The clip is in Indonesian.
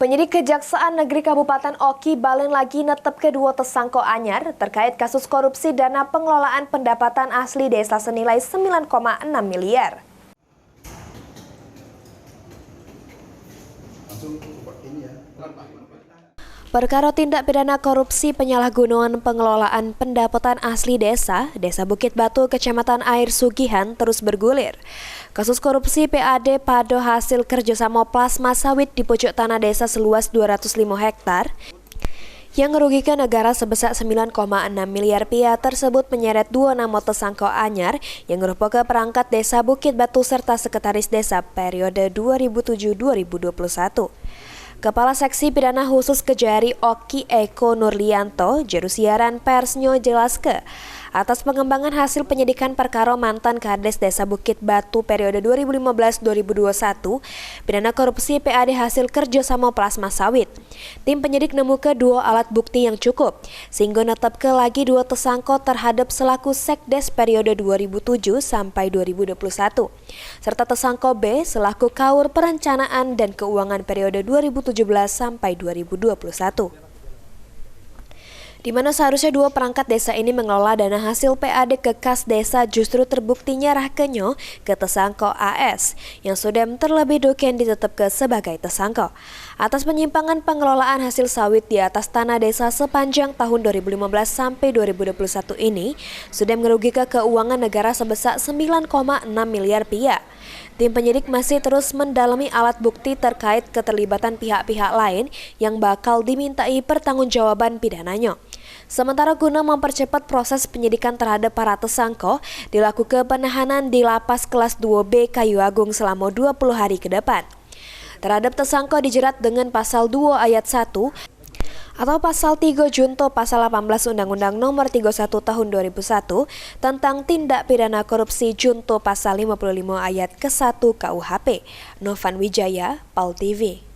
Penyidik Kejaksaan Negeri Kabupaten Oki balen lagi netep kedua tersangka anyar terkait kasus korupsi dana pengelolaan pendapatan asli desa senilai 9,6 miliar. Perkara tindak pidana korupsi penyalahgunaan pengelolaan pendapatan asli desa Bukit Batu, Kecamatan Air Sugihan terus bergulir. Kasus korupsi PAD pada hasil kerjasama plasma sawit di pojok tanah desa seluas 205 hektar yang merugikan negara sebesar 9,6 miliar rupiah tersebut menyeret dua nama tersangka anyar yang merupakan perangkat desa Bukit Batu serta sekretaris desa periode 2007-2021. Kepala Seksi Pidana Khusus Kejari Oki Eko Nurlianto juru siaran persnya jelaskan atas pengembangan hasil penyidikan perkara mantan Kades Desa Bukit Batu periode 2015-2021 pidana korupsi PAD hasil kerjasama plasma sawit. Tim penyidik nemukan dua alat bukti yang cukup sehingga netapkan lagi dua tersangka terhadap selaku Sekdes periode 2007 sampai 2021 serta tersangka B selaku Kaur Perencanaan dan Keuangan periode 2017 sampai 2021. Di mana seharusnya dua perangkat desa ini mengelola dana hasil PAD ke kas desa justru terbukti nyerah kenyo ke tersangka AS yang sudah terlebih dahulu ditetapkan sebagai tersangka atas penyimpangan pengelolaan hasil sawit di atas tanah desa sepanjang tahun 2015 sampai 2021 ini sudah merugikan keuangan negara sebesar 9,6 miliar rupiah. Tim penyidik masih terus mendalami alat bukti terkait keterlibatan pihak-pihak lain yang bakal dimintai pertanggungjawaban pidananya. Sementara guna mempercepat proses penyidikan terhadap para tersangka, dilakukan penahanan di lapas kelas 2B Kayu Agung selama 20 hari ke depan. Terhadap tersangka dijerat dengan pasal 2 ayat 1 atau pasal 3 junto pasal 18 Undang-Undang Nomor 31 Tahun 2001 tentang tindak pidana korupsi junto pasal 55 ayat ke-1 KUHP. Novan Wijaya, PAL TV.